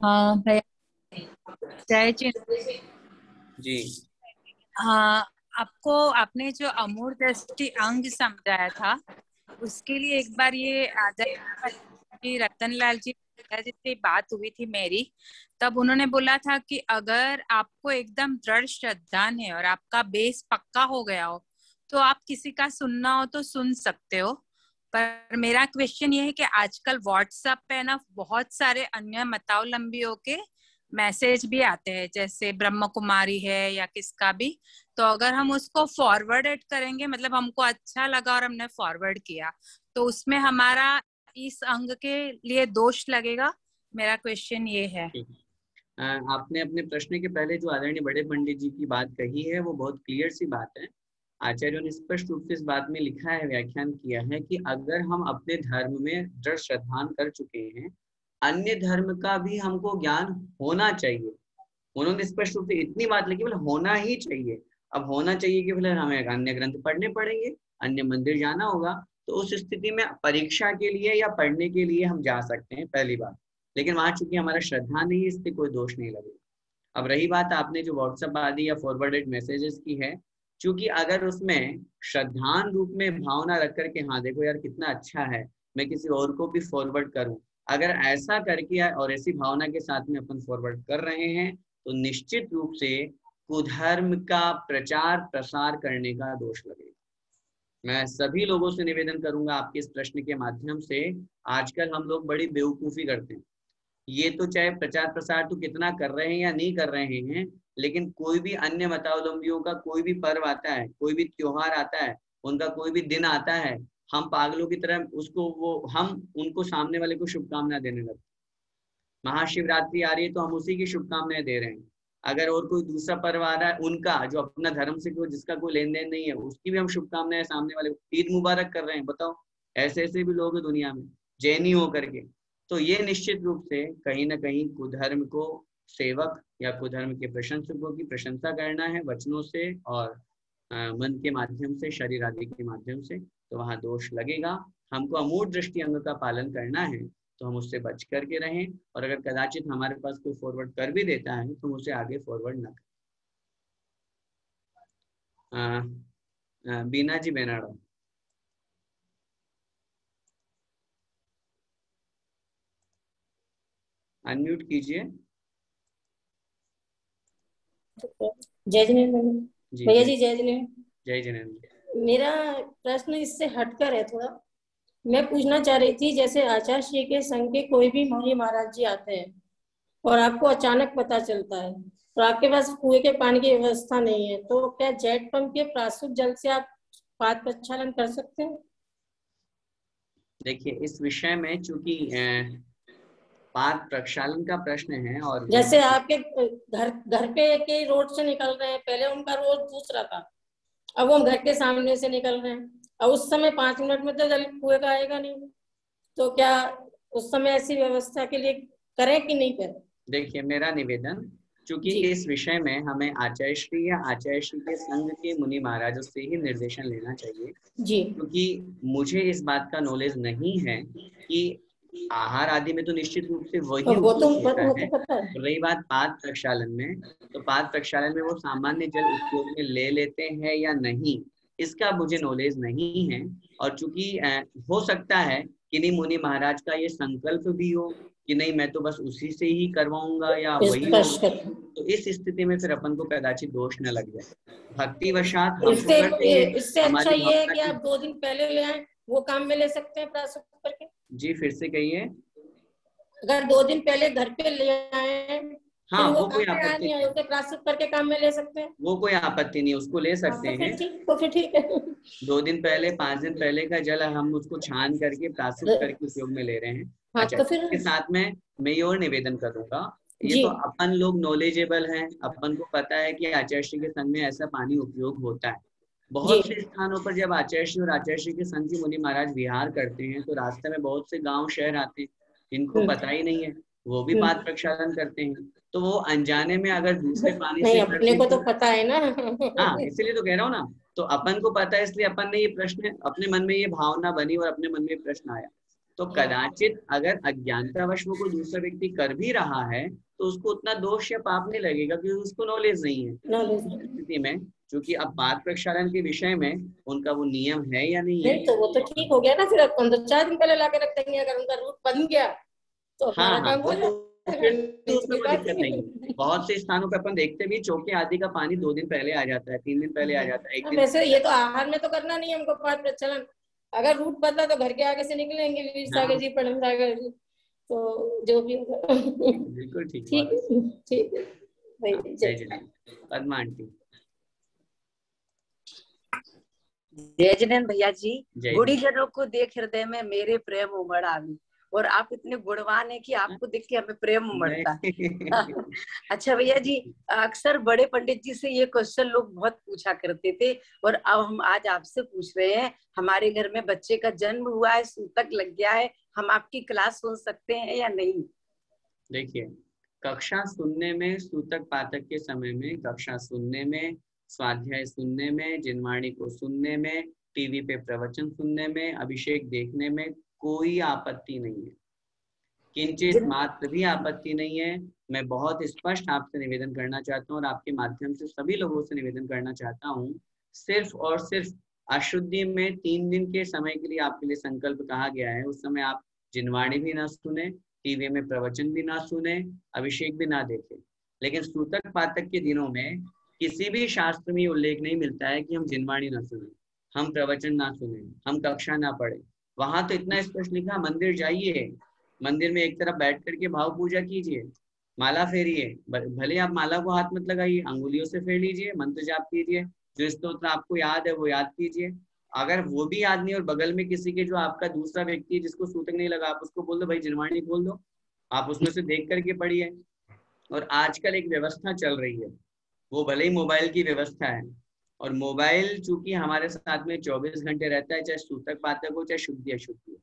हाँ भैया, जय जी। जी। हाँ, आपको आपने जो अमूर्त दृष्टि अंग समझाया था, उसके लिए एक बार ये आदरणीय रतनलाल जी से बात हुई थी मेरी। तब उन्होंने बोला था कि अगर आपको एकदम दृढ़ श्रद्धा है और आपका बेस पक्का हो गया हो, तो आप किसी का सुनना हो तो सुन सकते हो। पर मेरा क्वेश्चन ये है कि आजकल व्हाट्सएप पे ना बहुत सारे अन्य मतावलंबियों के मैसेज भी आते हैं, जैसे ब्रह्म कुमारी है या किसका भी। तो अगर हम उसको फॉरवर्डेड करेंगे, मतलब हमको अच्छा लगा और हमने फॉरवर्ड किया, तो उसमें हमारा इस अंग के लिए दोष लगेगा? मेरा क्वेश्चन ये है। ठीक है। आपने अपने प्रश्न के पहले जो आदरणीय बड़े पंडित जी की बात कही है वो बहुत क्लियर सी बात है। आचार्यों ने स्पष्ट रूप से इस बात में लिखा है, व्याख्यान किया है कि अगर हम अपने धर्म में दृढ़ श्रद्धान कर चुके हैं, अन्य धर्म का भी हमको ज्ञान होना चाहिए। उन्होंने स्पष्ट रूप से इतनी बात लिखी, बोले होना ही चाहिए। अब होना चाहिए कि बोले हमें अन्य ग्रंथ पढ़ने पड़ेंगे, अन्य मंदिर जाना होगा। तो उस स्थिति में परीक्षा के लिए या पढ़ने के लिए हम जा सकते हैं, पहली बात। लेकिन वहां चूंकि हमारा श्रद्धा नहीं है, इस पे कोई दोष नहीं लगेगा। अब रही बात आपने जो व्हाट्सएप आदि या फॉरवर्डेड मैसेजेस की है, चूंकि अगर उसमें श्रद्धान रूप में भावना रख करके, हाँ देखो यार कितना अच्छा है, मैं किसी और को भी फॉरवर्ड करूं, अगर ऐसा करके और ऐसी भावना के साथ में अपन फॉरवर्ड कर रहे हैं, तो निश्चित रूप से कुधर्म का प्रचार प्रसार करने का दोष लगेगा। मैं सभी लोगों से निवेदन करूंगा आपके इस प्रश्न के माध्यम से, आजकल हम लोग बड़ी बेवकूफी करते हैं। ये तो चाहे प्रचार प्रसार तो कितना कर रहे हैं या नहीं कर रहे हैं, लेकिन कोई भी अन्य मतावलंबियों का कोई भी पर्व आता है, कोई भी त्योहार आता है, उनका कोई भी दिन आता है, हम पागलों की तरह उसको वो हम उनको सामने वाले को शुभकामनाएं देने लगते हैं। महाशिवरात्रि आ रही है तो हम उसी की शुभकामनाएं दे रहे हैं। अगर और कोई दूसरा पर्व आ रहा है उनका, जो अपना धर्म से कोई जिसका कोई लेन देन नहीं है, उसकी भी हम शुभकामनाएं सामने वाले को ईद मुबारक कर रहे हैं। बताओ, ऐसे ऐसे भी लोग हैं दुनिया में, जैनी हो करके। तो ये निश्चित रूप से कहीं ना कहीं कुधर्म को सेवक या कुधर्म के प्रशंसकों की प्रशंसा करना है वचनों से और मन के माध्यम से, शरीर आदि के माध्यम से, तो वहां दोष लगेगा। हमको अमूढ़ दृष्टि अंग का पालन करना है, तो हम उससे बच करके रहें। और अगर कदाचित हमारे पास कोई फॉरवर्ड कर भी देता है तो हम उसे आगे फॉरवर्ड ना करें। बीना जी बेनाडा, अनम्यूट कीजिए। जय जिनेन्द्र जी भैया जय। जी, जय जिनेन्द्र। जय जिनेन्द्र। मेरा प्रश्न इससे हटकर है थोड़ा। मैं पूछना चाह रही थी, जैसे आचार्य श्री के संघ के कोई भी मुनि महाराज जी आते हैं और आपको अचानक पता चलता है और आपके पास कुएं के पानी की व्यवस्था नहीं है, तो क्या जेट पंप के प्रासूत जल से आप पाद प्रक्षालन कर सकते हैं? देखिए, इस विषय में चूंकि पाद प्रक्षालन का प्रश्न है और वो जैसे आपके घर घर पे के रोड से निकल रहे हैं, पहले उनका रोड दूसरा था, अब वो हम घर के सामने से निकल रहे हैं, और उस समय 5 मिनट में तो जल कुएं का आएगा नहीं, तो क्या उस समय ऐसी व्यवस्था के लिए करें कि नहीं करें? देखिए, मेरा निवेदन, चूंकि जी इस विषय में हमें आचार्य श्री या आचार्य श्री के संघ के मुनि महाराजों से ही निर्देशन लेना चाहिए। जी क्योंकि मुझे इस बात का नॉलेज नहीं है कि आहार आदि में तो निश्चित रूप से वही उपयोग होता वो है। तो पता है। रही बात पाद प्रक्षालन में, तो पाद प्रक्षालन में वो सामान्य जल उपयोग में ले लेते हैं या नहीं, इसका मुझे नॉलेज नहीं है। और चूंकि हो सकता है कि नहीं मुनि महाराज का ये संकल्प भी हो कि नहीं मैं तो बस उसी से ही करवाऊंगा या वही स्पर्श होगा, कर, तो इस स्थिति में फिर अपन को कदाचित दोष न लग जाए। भक्ति वशात हम तो इससे कर देंगे, इससे अच्छा हमारी ये है भावना कि की। आप 2 दिन पहले ले आए, वो काम में ले सकते हैं प्रासूत करके। जी फिर से कहिए। अगर 2 दिन पहले घर पे ले आए, हाँ, फिर वो वो कोई काम में आ आपत्ति नहीं आए, नहीं, उसे प्रासूत करके काम में ले सकते हैं। वो कोई आपत्ति नहीं, उसको ले हाँ, सकते हैं। तो फिर ठीक है। 2 दिन पहले 5 दिन पहले का जल हम उसको छान करके प्रासूत करके उपयोग में ले रहे हैं। हाँ अच्छा, तो फिर इसके साथ में मैं ये और निवेदन करूंगा, ये जी तो अपन लोग नॉलेजेबल हैं, अपन को पता है कि आचार्य श्री के संघ में ऐसा पानी उपयोग होता है। जी बहुत से स्थानों पर जब आचार्य श्री और आचार्य श्री के संघ के मुनि महाराज विहार करते हैं, तो रास्ते में बहुत से गांव शहर आते हैं जिनको पता ही नहीं है, वो भी पाद प्रक्षालन करते हैं। तो वो अनजाने में अगर दूसरे पानी से नहीं, कर अपने दें को तो तो, पता है ना। हाँ इसीलिए तो कह रहा हूँ ना। तो अपन को पता है, इसलिए अपन ने ये प्रश्न, अपने मन में ये भावना बनी और अपने मन में ये प्रश्न आया। तो कदाचित अगर अज्ञानतावश वो कोई दूसरा व्यक्ति कर भी रहा है तो उसको उतना दोष या पाप नहीं लगेगा क्योंकि उसको नॉलेज नहीं है। स्थिति में क्योंकि अब बात प्रक्षालन के विषय में उनका वो नियम है या नहीं है, नहीं तो वो तो ठीक हो गया ना, फिर अपन तो 4 दिन पहले लाके रख देंगे, अगर उनका रूट बन गया तो हमारा काम हो जाएगा। फिर तो उसमें कोई दिक्कत नहीं है। बहुत से स्थानों पे अपन देखते भी चौके आदि का पानी 2 दिन पहले आ जाता है, 3 दिन पहले आ जाता है, 1 दिन। वैसे ये तो आहार में तो करना नहीं हमको पाठ प्रचलन, अगर रूट बदला तो घर के आगे से निकलेंगे वीर सागर जी, पढ़न सागर जी, तो जो भी होगा। बिल्कुल ठीक ठीक है। जय जय पद्मा आंटी। जय जिनेन्द्र भैया जी, गुड़ीजनों को देख हृदय में मेरे प्रेम उमड़ आवी, और आप इतने गुणवान हैं कि आपको देख के हमें प्रेम उमड़ता है। अच्छा भैया जी, अक्सर बड़े पंडित जी से ये क्वेश्चन लोग बहुत पूछा करते थे, और अब हम आज आपसे पूछ रहे हैं। हमारे घर में बच्चे का जन्म हुआ है, सूतक लग गया है, हम आपकी क्लास सुन सकते हैं या नहीं? देखिए, कक्षा सुनने में, सूतक पातक के समय में कक्षा सुनने में, स्वाध्याय सुनने में, जिनवाणी को सुनने में, टीवी पे प्रवचन सुनने में, अभिषेक देखने में कोई आपत्ति नहीं है, किंचित मात्र भी आपत्ति नहीं है। मैं बहुत स्पष्ट आपसे निवेदन करना चाहता हूँ और आपके माध्यम से सभी लोगों से निवेदन करना चाहता हूँ, सिर्फ और सिर्फ अशुद्धि में 3 दिन के समय के लिए आपके लिए संकल्प कहा गया है, उस समय आप जिनवाणी भी ना सुने, टीवी में प्रवचन भी ना सुने, अभिषेक भी ना देखें। लेकिन सूतक पातक के दिनों में किसी भी शास्त्र में उल्लेख नहीं मिलता है कि हम जिनवाणी ना सुने, हम प्रवचन ना सुने, हम कक्षा ना पढ़े। वहां तो इतना स्पष्ट लिखा, मंदिर जाइए, मंदिर में एक तरफ बैठ करके भाव पूजा कीजिए, माला फेरिए, भले आप माला को हाथ मत लगाइए, अंगुलियों से फेर लीजिए, मंत्र जाप कीजिए, जो स्तोत्र आपको याद है वो याद कीजिए। अगर वो भी याद नहीं और बगल में किसी के जो आपका दूसरा व्यक्ति जिसको सूतक नहीं लगा, आप उसको बोल दो भाई जिनवाणी खोल दो, आप उसमें से देख करके पढ़िए। और आजकल एक व्यवस्था चल रही है, वो भले ही मोबाइल की व्यवस्था है, और मोबाइल चूंकि हमारे साथ में 24 घंटे रहता है, चाहे सूतक पातक हो चाहे शुद्धि अशुद्धि हो,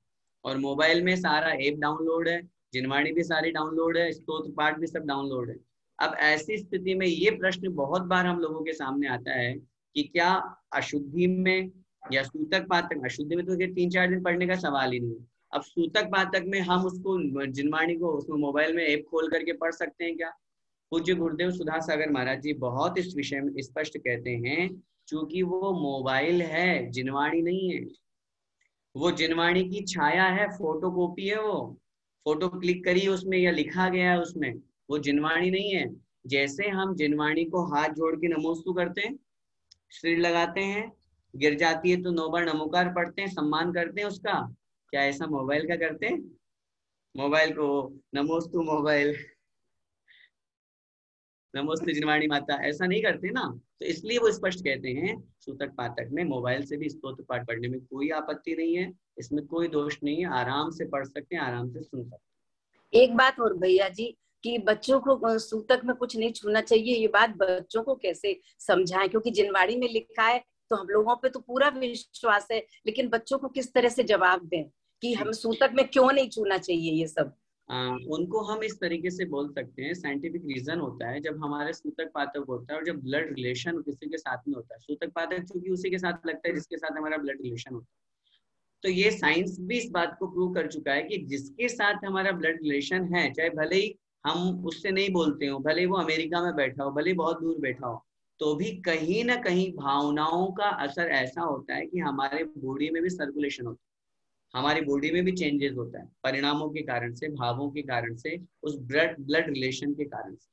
और मोबाइल में सारा ऐप डाउनलोड है, जिनवाणी भी सारी डाउनलोड है, स्तोत्र पाठ भी सब डाउनलोड है। अब ऐसी स्थिति में ये प्रश्न बहुत बार हम लोगों के सामने आता है कि क्या अशुद्धि में या सूतक पातक, अशुद्धि में तो 3-4 दिन पढ़ने का सवाल ही नहीं है, अब सूतक पातक में हम उसको जिनवाणी को उसमें मोबाइल में ऐप खोल करके पढ़ सकते हैं क्या? पूज्य गुरुदेव सुधा सागर महाराज जी बहुत इस विषय में स्पष्ट कहते हैं, क्योंकि वो मोबाइल है, जिनवाणी नहीं है। वो जिनवाणी की छाया है, फोटो कॉपी है, वो फोटो क्लिक करिए उसमें या लिखा गया है उसमें, वो जिनवाणी नहीं है। जैसे हम जिनवाणी को हाथ जोड़ के नमोस्तु करते हैं, सिर लगाते हैं, गिर जाती है तो 9 बार नमोकार पढ़ते हैं, सम्मान करते हैं उसका, क्या ऐसा मोबाइल का करते हैं? मोबाइल को नमोस्तु मोबाइल, नमोस्तु जिनवाणी माता, ऐसा नहीं करते ना। तो इसलिए वो स्पष्ट कहते हैं सूतक पातक में मोबाइल से भी स्तोत्र पाठ पढ़ने में कोई आपत्ति नहीं है, इसमें कोई दोष नहीं है, आराम से पढ़ सकते हैं, आराम से सुन सकते हैं। एक बात और भैया जी, कि बच्चों को सूतक में कुछ नहीं छूना चाहिए, ये बात बच्चों को कैसे समझाएं? क्योंकि जिनवाणी में लिखा है तो हम लोगों पे तो पूरा विश्वास है, लेकिन बच्चों को किस तरह से जवाब दें कि हम सूतक में क्यों नहीं छूना चाहिए ये सब? उनको हम इस तरीके से बोल सकते हैं, साइंटिफिक रीजन होता है, जब हमारे सूतक पातक होता है और जब ब्लड रिलेशन किसी के साथ में होता है, सूतक पातक क्योंकि उसी के साथ लगता है जिसके साथ हमारा ब्लड रिलेशन होता है, तो ये साइंस भी इस बात को प्रूव कर चुका है कि जिसके साथ हमारा ब्लड रिलेशन है, चाहे भले ही हम उससे नहीं बोलते हो, भले ही वो अमेरिका में बैठा हो, भले ही बहुत दूर बैठा हो, तो भी कहीं ना कहीं भावनाओं का असर ऐसा होता है कि हमारे बॉडी में भी सर्कुलेशन होता है, हमारी बॉडी में भी चेंजेस होता है, परिणामों के कारण से, भावों के कारण से, उस ब्लड रिलेशन के कारण से।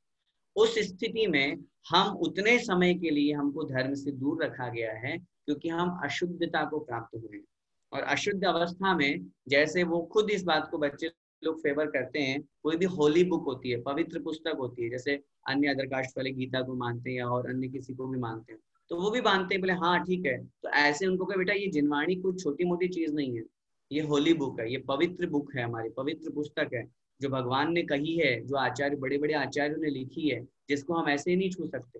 उस स्थिति में हम उतने समय के लिए हमको धर्म से दूर रखा गया है क्योंकि हम अशुद्धता को प्राप्त हुए हैं। और अशुद्ध अवस्था में जैसे वो खुद इस बात को बच्चे लोग फेवर करते हैं, कोई भी होली बुक होती है, पवित्र पुस्तक होती है, जैसे अन्य अदर कास्ट वाले गीता को मानते हैं और अन्य किसी को भी मानते हैं, तो वो भी मानते हैं, बोले हाँ ठीक है, तो ऐसे उनको कहे बेटा ये जिनवाणी कुछ छोटी मोटी चीज नहीं है, ये होली बुक है, ये पवित्र बुक है, हमारी पवित्र पुस्तक है, जो भगवान ने कही है, जो आचार्य बड़े बड़े आचार्यों ने लिखी है, जिसको हम ऐसे ही नहीं छू सकते।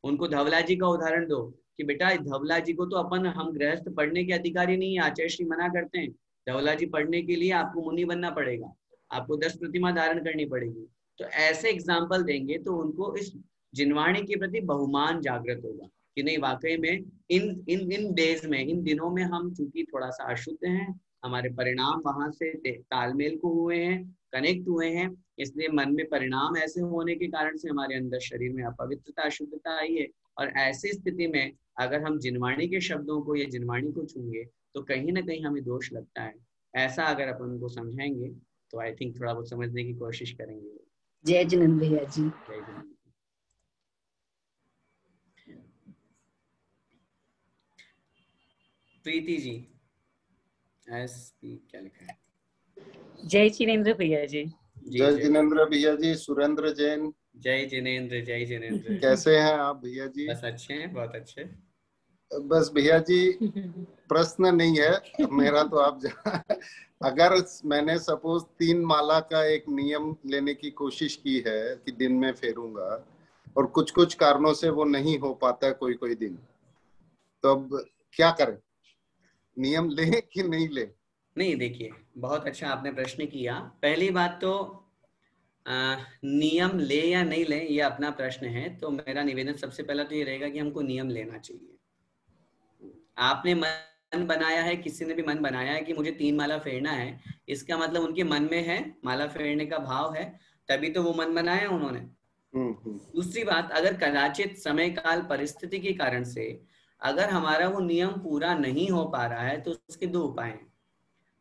उनको धवला जी का उदाहरण दो कि बेटा धवला जी को तो अपन हम गृहस्थ पढ़ने के अधिकारी नहीं है, आचार्य श्री मना करते हैं, धवला जी पढ़ने के लिए आपको मुनि बनना पड़ेगा, आपको 10 प्रतिमा धारण करनी पड़ेगी। तो ऐसे एग्जाम्पल देंगे तो उनको इस जिनवाणी के प्रति बहुमान जागृत होगा कि नहीं वाकई में इन डेज में, इन दिनों में हम चूंकि थोड़ा सा अशुद्ध हैं, हमारे परिणाम वहां से तालमेल को हुए हैं, कनेक्ट हुए हैं, इसलिए मन में परिणाम ऐसे होने के कारण से हमारे अंदर शरीर में अपवित्रता अशुद्धता आई है। और ऐसी स्थिति में अगर हम जिनवाणी के शब्दों को या जिनवाणी को छूंगे तो कहीं ना कहीं हमें दोष लगता है। ऐसा अगर अपन उनको समझाएंगे तो आई थिंक थोड़ा बहुत समझने की कोशिश करेंगे। जय जिनेंद्र भैया जी। जय जिनेंद्र। प्रीति जी, क्या लिखा है? जय जिनेंद्र भैया जी। जय जिनेंद्र भैया जी। सुरेंद्र जैन। जय जिनेंद्र, जय जिनेंद्र। कैसे हैं आप भैया जी? बस अच्छे हैं, बहुत अच्छे। बस भैया जी प्रश्न नहीं है मेरा, तो आप अगर मैंने सपोज 3 माला का एक नियम लेने की कोशिश की है कि दिन में फेरूंगा और कुछ कुछ कारणों से वो नहीं हो पाता है कोई कोई दिन, तो अब क्या करें? नियम ले कि नहीं ले? नहीं, देखिए बहुत अच्छा आपने प्रश्न किया। पहली बात तो नियम ले या नहीं ले ये अपना प्रश्न है। तो मेरा निवेदन सबसे पहला तो ये रहेगा कि हमको नियम लेना चाहिए। आपने मन बनाया है, किसी ने भी मन बनाया है कि मुझे 3 माला फेरना है, इसका मतलब उनके मन में है, माला फेरने का भाव है, तभी तो वो मन बनाया उन्होंने। दूसरी बात, अगर कदाचित समय काल परिस्थिति के कारण से अगर हमारा वो नियम पूरा नहीं हो पा रहा है तो उसके 2 उपाय हैं।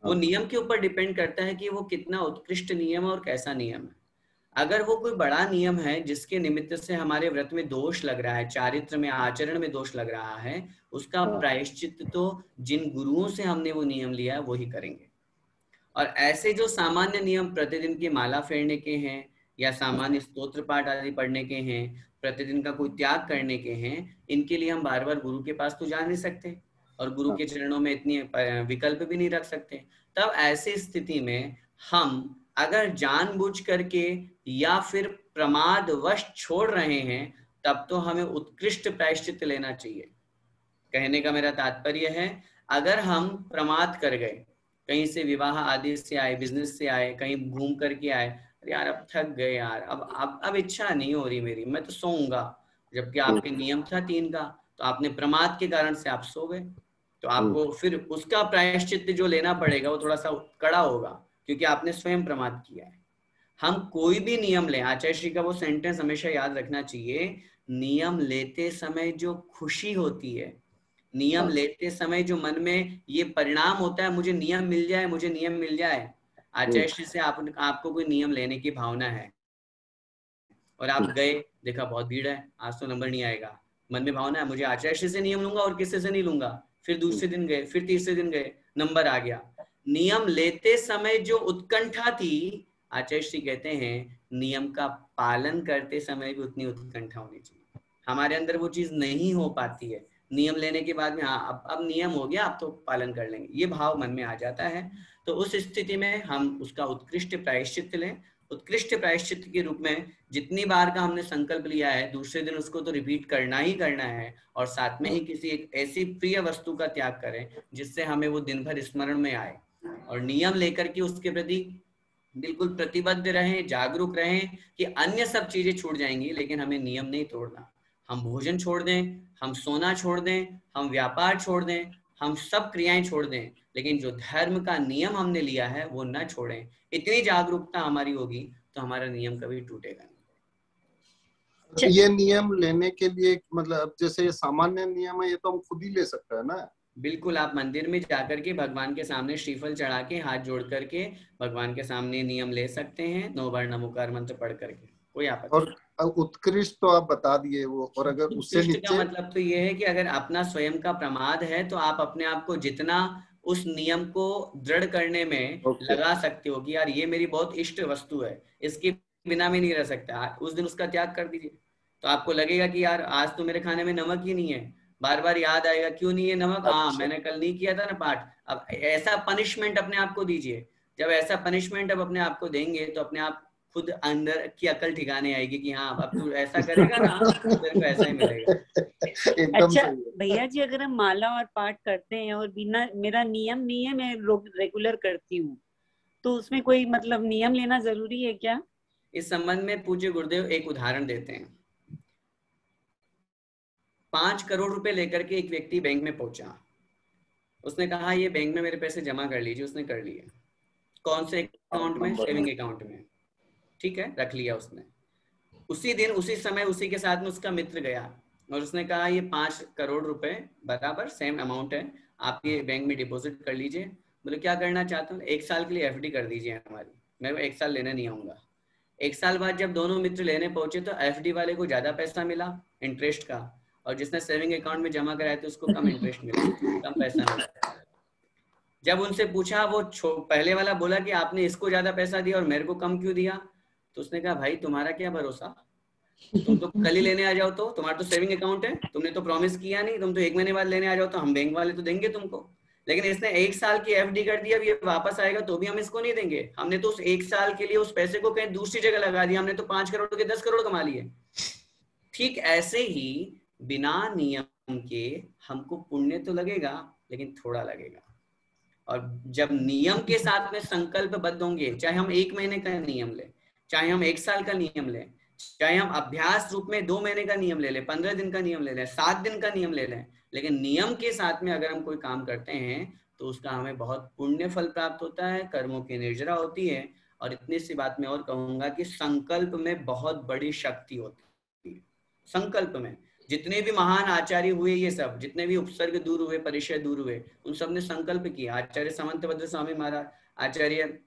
वो नियम के ऊपर डिपेंड करता है कि वो कितना उत्कृष्ट नियम है और कैसा नियम है। अगर वो कोई बड़ा नियम है जिसके निमित्त से हमारे व्रत में दोष लग रहा है, चारित्र में, आचरण में दोष लग रहा है, उसका प्रायश्चित तो जिन गुरुओं से हमने वो नियम लिया है वो ही करेंगे। और ऐसे जो सामान्य नियम प्रतिदिन की माला फेरने के हैं या सामान्य स्तोत्र पाठ आदि पढ़ने के हैं, प्रतिदिन का कोई त्याग करने के हैं, इनके लिए हम बार बार गुरु के पास तो जा नहीं सकते और गुरु के चरणों में इतनी विकल्प भी नहीं रख सकते। तब ऐसी स्थिति में हम अगर जानबूझ करके या फिर प्रमादवश छोड़ रहे हैं तब तो हमें उत्कृष्ट प्रायश्चित लेना चाहिए। कहने का मेरा तात्पर्य है, अगर हम प्रमाद कर गए, कहीं से विवाह आदि से आए, बिजनेस से आए, कहीं घूम करके आए, अरे यार अब थक गए यार, अब इच्छा नहीं हो रही मेरी, मैं तो सोऊंगा, जबकि आपके नियम था 3 का, तो आपने प्रमाद के कारण से आप सो गए, तो आपको फिर उसका प्रायश्चित जो लेना पड़ेगा वो थोड़ा सा कड़ा होगा क्योंकि आपने स्वयं प्रमाद किया है। हम कोई भी नियम लें, आचार्य श्री का वो सेंटेंस हमेशा याद रखना चाहिए, नियम लेते समय जो खुशी होती है, नियम लेते समय जो मन में ये परिणाम होता है, मुझे नियम मिल जाए, मुझे नियम मिल जाए। आचार्य श्री से आपको कोई नियम लेने की भावना है और आप गए, देखा बहुत भीड़ है, आज तो नंबर नहीं आएगा, मन में भावना है मुझे आचार्य श्री से नियम लूंगा और किसी से नहीं लूंगा। फिर दूसरे दिन गए, फिर तीसरे दिन गए, नंबर आ गया। नियम लेते समय जो उत्कंठा थी, आचार्य श्री कहते हैं नियम का पालन करते समय भी उतनी उत्कंठा होनी चाहिए। हमारे अंदर वो चीज नहीं हो पाती है। नियम लेने के बाद में हाँ अब नियम हो गया, अब तो पालन कर लेंगे, ये भाव मन में आ जाता है। तो उस स्थिति में हम उसका उत्कृष्ट प्रायश्चित लें। उत्कृष्ट प्रायश्चित के रूप में जितनी बार का हमने संकल्प लिया है, दूसरे दिन उसको तो रिपीट करना ही करना है, और साथ में ही किसी एक ऐसी प्रिय वस्तु का त्याग करें जिससे हमें वो दिन भर स्मरण में आए, और नियम लेकर के उसके प्रति बिल्कुल प्रतिबद्ध रहें, जागरूक रहें कि अन्य सब चीजें छूट जाएंगी लेकिन हमें नियम नहीं तोड़ना। हम भोजन छोड़ दें, हम सोना छोड़ दें, हम व्यापार छोड़ दें, हम सब क्रियाएं छोड़ दें, लेकिन जो धर्म का नियम हमने लिया है वो न छोड़ें। इतनी जागरूकता हमारी होगी तो हमारा नियम कभी टूटेगा नहीं। ये नियम लेने के लिए मतलब जैसे सामान्य नियम है, ये तो हम खुद ही ले सकते हैं ना? बिल्कुल, आप मंदिर में जाकर के भगवान के सामने श्रीफल चढ़ा के हाथ जोड़ करके भगवान के सामने नियम ले सकते हैं, 9 बार नमोकार मंत्र पढ़ करके, कोई आपत्ति। और उत्कृष्ट तो आप बता दिए वो, और अगर उससे नीचे का मतलब तो ये है कि अगर अपना स्वयं का प्रमाद है तो आप अपने आप को जितना उस नियम को दृढ़ करने में लगा सकते हो कि यार ये मेरी बहुत इष्ट वस्तु है, इसके बिना में नहीं रह सकता, उस दिन उसका त्याग कर दीजिए। तो आपको लगेगा कि यार आज तो मेरे खाने में नमक ही नहीं है, बार बार याद आएगा क्यों नहीं है नमक, हाँ मैंने कल नहीं किया था ना पाठ। अब ऐसा पनिशमेंट अपने आप को दीजिए। जब ऐसा पनिशमेंट अब अपने आप को देंगे तो अपने आप खुद अंदर की अकल ठिकाने आएगी कि हाँ अब तू ऐसा करेगा ना तो तेरे को ऐसा ही मिलेगा। अच्छा भैया जी, अगर हम माला और पाठ करते हैं और बिना, मेरा नियम नहीं है, मैं रेगुलर करती हूँ, तो उसमें कोई मतलब नियम लेना जरूरी है क्या? इस संबंध में पूज्य गुरुदेव एक उदाहरण देते हैं। 5 करोड़ रुपए लेकर के एक व्यक्ति बैंक में पहुंचा, उसने कहा ये बैंक में मेरे पैसे जमा कर लीजिए, उसने कर लिए। कौन से अकाउंट में? सेविंग अकाउंट में। ठीक है, रख लिया उसने। उसी दिन उसी समय उसी के साथ में उसका मित्र गया और उसने कहा ये 5 करोड़ रुपए बराबर सेम अमाउंट है, आप ये बैंक में डिपॉजिट कर लीजिए। बोले क्या करना चाहते हो? 1 साल के लिए FD कर दीजिए हमारी, मैं 1 साल लेने नहीं आऊंगा। 1 साल बाद जब दोनों मित्र लेने पहुंचे तो FD वाले को ज्यादा पैसा मिला इंटरेस्ट का, और जिसने सेविंग अकाउंट में जमा कराया था उसको कम इंटरेस्ट मिला, कम पैसा मिला। जब उनसे पूछा, वो पहले वाला बोला कि आपने इसको ज्यादा पैसा दिया और मेरे को कम क्यों दिया? तो उसने कहा भाई तुम्हारा क्या भरोसा, तुम तो कल ही लेने आ जाओ, तो तुम्हारा तो सेविंग अकाउंट है, तुमने तो प्रॉमिस किया नहीं, तुम तो 1 महीने बाद लेने आ जाओ, तो हम बैंक वाले तो देंगे तुमको। लेकिन इसने 1 साल की FD कर दी, अब ये वापस आएगा तो भी हम इसको नहीं देंगे। हमने तो उस 1 साल के लिए उस पैसे को कहीं दूसरी जगह लगा दिया, हमने तो 5 करोड़ के 10 करोड़ कमा लिए। ठीक ऐसे ही बिना नियम के हमको पुण्य तो लगेगा लेकिन थोड़ा लगेगा, और जब नियम के साथ में संकल्पबद्ध होंगे, चाहे हम 1 महीने का नियम लें, चाहे हम 1 साल का नियम लें, चाहे हम अभ्यास रूप में 2 महीने का नियम ले लें, 15 दिन का नियम ले लें, 7 दिन का नियम ले लें, लेकिन नियम के साथ में अगर हम कोई काम करते हैं तो उसका हमें बहुत पुण्य फल प्राप्त होता है, कर्मों की निर्जरा होती है। और इतनी सी बात मैं और कहूंगा कि संकल्प में बहुत बड़ी शक्ति होती है। संकल्प में जितने भी महान आचार्य हुए, ये सब जितने भी उपसर्ग दूर हुए, परिचय दूर हुए, उन सब ने संकल्प किया। आचार्य समंतभद्र स्वामी महाराज, आचार्य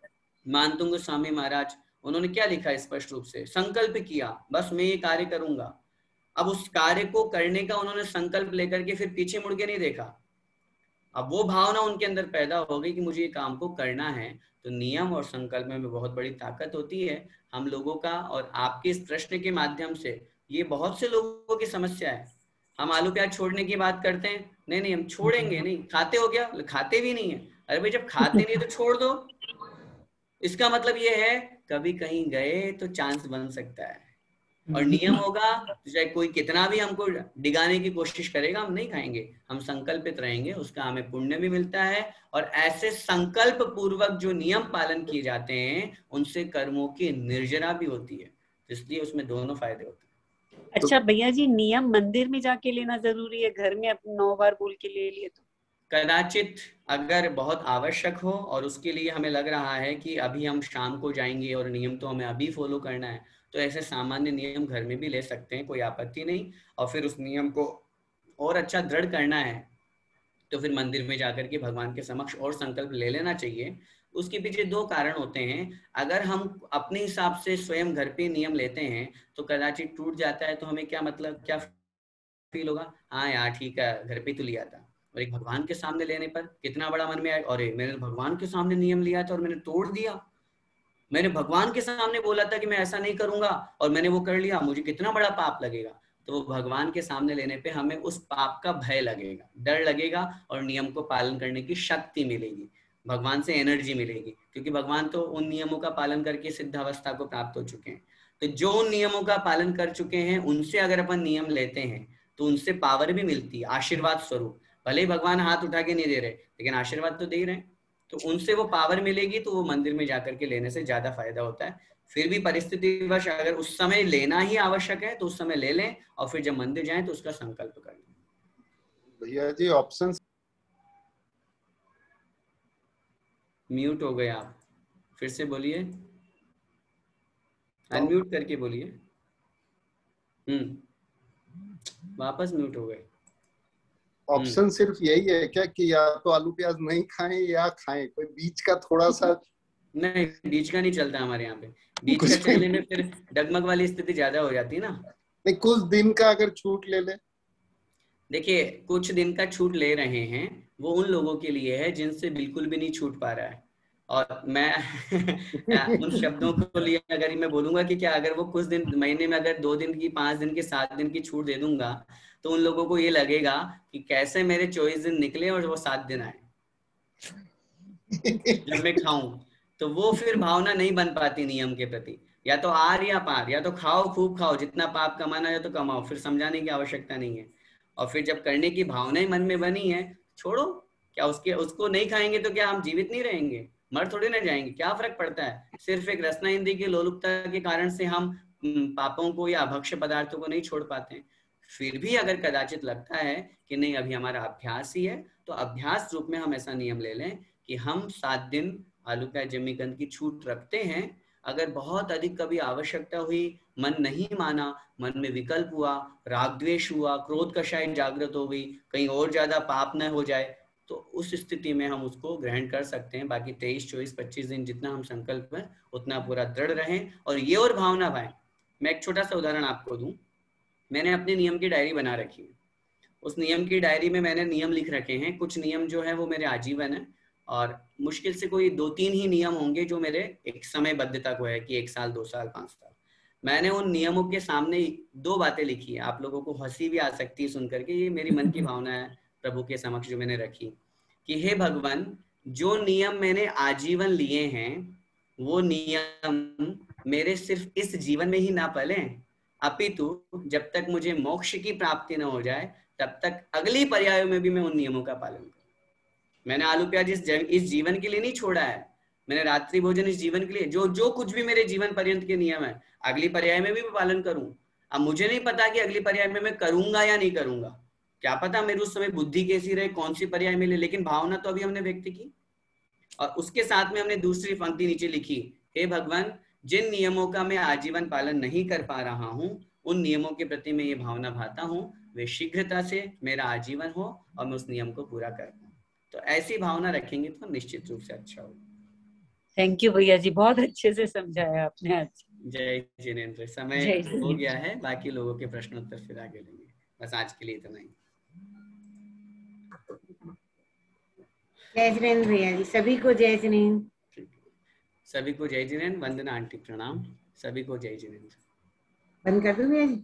मानतुंग स्वामी महाराज, उन्होंने क्या लिखा स्पष्ट रूप से? संकल्प किया, बस मैं ये कार्य करूंगा। अब उस कार्य को करने का उन्होंने संकल्प लेकर के फिर पीछे मुड़ के नहीं देखा। अब वो भावना उनके अंदर पैदा हो गई कि मुझे ये काम को करना है। तो नियम और संकल्प में बहुत बड़ी ताकत होती है। हम लोगों का और आपके इस प्रश्न के माध्यम से ये बहुत से लोगों की समस्या है। हम आलू प्याज छोड़ने की बात करते हैं, नहीं हम छोड़ेंगे नहीं। खाते हो क्या? खाते भी नहीं है। अरे भाई जब खाते नहीं तो छोड़ दो। इसका मतलब ये है कभी कहीं गए तो चांस बन सकता है, और नियम होगा तो चाहे कोई कितना भी हमको डिगाने की कोशिश करेगा, हम नहीं खाएंगे। हम संकल्पित रहेंगे, उसका हमें पुण्य भी मिलता है। और ऐसे संकल्प पूर्वक जो नियम पालन किए जाते हैं उनसे कर्मों की निर्जरा भी होती है, इसलिए उसमें दोनों फायदे होते हैं। अच्छा भैया जी, नियम मंदिर में जाके लेना जरूरी है, घर में अपने 9 बार बोल के ले लिए तो? कदाचित अगर बहुत आवश्यक हो और उसके लिए हमें लग रहा है कि अभी हम शाम को जाएंगे और नियम तो हमें अभी फॉलो करना है, तो ऐसे सामान्य नियम घर में भी ले सकते हैं, कोई आपत्ति नहीं। और फिर उस नियम को और अच्छा दृढ़ करना है तो फिर मंदिर में जाकर के भगवान के समक्ष और संकल्प ले लेना चाहिए। उसके पीछे 2 कारण होते हैं। अगर हम अपने हिसाब से स्वयं घर पे नियम लेते हैं तो कदाचित टूट जाता है, तो हमें क्या मतलब, क्या फील होगा? हाँ यार ठीक है, घर पे तो लिया था। और एक भगवान के सामने लेने पर कितना बड़ा मन में आए, अरे मैंने भगवान के सामने नियम लिया था और मैंने तोड़ दिया। मैंने भगवान के सामने बोला था कि मैं ऐसा नहीं करूंगा और मैंने वो कर लिया, मुझे कितना बड़ा पाप लगेगा। तो वो भगवान के सामने लेने पे हमें उस पाप का भय लगेगा, डर लगेगा, और नियम को पालन करने की शक्ति मिलेगी, भगवान से एनर्जी मिलेगी, क्योंकि भगवान तो उन नियमों का पालन करके सिद्धावस्था को प्राप्त हो चुके हैं। तो जो उन नियमों का पालन कर चुके हैं उनसे अगर अपन नियम लेते हैं तो उनसे पावर भी मिलती है, आशीर्वाद स्वरूप। भले ही भगवान हाथ उठा के नहीं दे रहे, लेकिन आशीर्वाद तो दे रहे हैं, तो उनसे वो पावर मिलेगी। तो वो मंदिर में जाकर के लेने से ज्यादा फायदा होता है। फिर भी परिस्थितिवश अगर उस समय लेना ही आवश्यक है तो उस समय ले लें, और फिर जब मंदिर जाएं तो उसका संकल्प कर लें। भैया जी ऑप्शन म्यूट हो गए आप, फिर से बोलिए, अनम्यूट करके बोलिए। वापस म्यूट हो गए। ऑप्शन सिर्फ यही है क्या कि या तो आलू प्याज नहीं खाएं या खाएं, कोई बीच का थोड़ा सा? नहीं, बीच का नहीं चलता हमारे यहाँ पे। बीच का चलने में फिर डगमग वाली स्थिति ज्यादा हो जाती है ना। नहीं, कुछ दिन का अगर छूट ले ले। देखिए, कुछ दिन का छूट ले रहे हैं वो उन लोगों के लिए है जिनसे बिल्कुल भी नहीं छूट पा रहा है। और मैं उन शब्दों को लिए अगर मैं बोलूंगा कि क्या अगर वो कुछ दिन, महीने में अगर 2 दिन की, 5 दिन की, 7 दिन की छूट दे दूंगा तो उन लोगों को ये लगेगा कि कैसे मेरे 24 दिन निकले और वो 7 दिन आए जब मैं खाऊं। तो वो फिर भावना नहीं बन पाती नियम के प्रति। या तो आर या पार, या तो खाओ, खूब खाओ, जितना पाप कमाना है तो कमाओ, फिर समझाने की आवश्यकता नहीं है। और फिर जब करने की भावना ही मन में बनी है, छोड़ो। क्या उसको नहीं खाएंगे तो क्या हम जीवित नहीं रहेंगे? मर थोड़ी ना जाएंगे, क्या फर्क पड़ता है? सिर्फ एक रसना इंद्रिय की लोलुपता के कारण से हम पापों को या अभक्ष्य पदार्थों को नहीं छोड़ पाते हैं। फिर भी अगर कदाचित लगता है कि नहीं अभी हमारा अभ्यास ही है, तो अभ्यास रूप में हम ऐसा नियम ले लें कि हम 7 दिन आलू प्याज जमीकंद की छूट रखते हैं। अगर बहुत अधिक कभी आवश्यकता हुई, मन नहीं माना, मन में विकल्प हुआ, राग द्वेष हुआ, क्रोध का शायद जागृत हो गई, कहीं और ज्यादा पाप न हो जाए, तो उस स्थिति में हम उसको ग्रहण कर सकते हैं। बाकी 23, 24, 25 दिन जितना हम संकल्प में उतना पूरा दृढ़ रहें। और ये और भावना भाई, मैं एक छोटा सा उदाहरण आपको दूं। मैंने अपने नियम की डायरी बना रखी है। उस नियम की डायरी में मैंने नियम लिख रखे हैं। कुछ नियम जो है वो मेरे आजीवन है, और मुश्किल से कोई 2-3 ही नियम होंगे जो मेरे एक समयबद्धता को है कि 1 साल, 2 साल, 5 साल। मैंने उन नियमों के सामने 2 बातें लिखी है। आप लोगों को हंसी भी आ सकती है सुनकर के, ये मेरी मन की भावना है प्रभु के समक्ष जो मैंने रखी, कि हे भगवान, जो नियम मैंने आजीवन लिए हैं वो नियम मेरे सिर्फ इस जीवन में ही ना पले, अपितु जब तक मुझे मोक्ष की प्राप्ति न हो जाए तब तक अगली पर्यायों में भी मैं उन नियमों का पालन करूं। मैंने आलू प्याज इस जीवन के लिए नहीं छोड़ा है, मैंने रात्रि भोजन इस जीवन के लिए, जो कुछ भी मेरे जीवन पर्यंत के नियम है अगली पर्याय में भी मैं पालन करूं। अब मुझे नहीं पता कि अगली पर्याय में मैं करूंगा या नहीं करूंगा, क्या पता मेरी उस समय बुद्धि कैसी रहे, कौन सी पर्याय मिले, लेकिन भावना तो अभी हमने व्यक्त की। और उसके साथ में हमने दूसरी पंक्ति नीचे लिखी, हे भगवान, जिन नियमों का मैं आजीवन पालन नहीं कर पा रहा हूँ उन नियमों के प्रति मैं ये भावना भाता हूँ वे शीघ्रता से मेरा आजीवन हो और मैं उस नियम को पूरा कर पाऊँ। तो ऐसी भावना रखेंगे तो निश्चित रूप से अच्छा होगा। थैंक यू भैया जी, बहुत अच्छे से समझाया आपने आज। जय जिनेंद्र। समय हो गया है, बाकी लोगों के प्रश्न उत्तर फिर आगे लेंगे। बस आज के लिए इतना ही। जय जिनेंद्र भैया जी, सभी को जय जिनेंद्र। सभी को जय जिनेंद्र। वंदना आंटी प्रणाम। सभी को जय जिनेंद्र। बंद कर दूं भैया जी?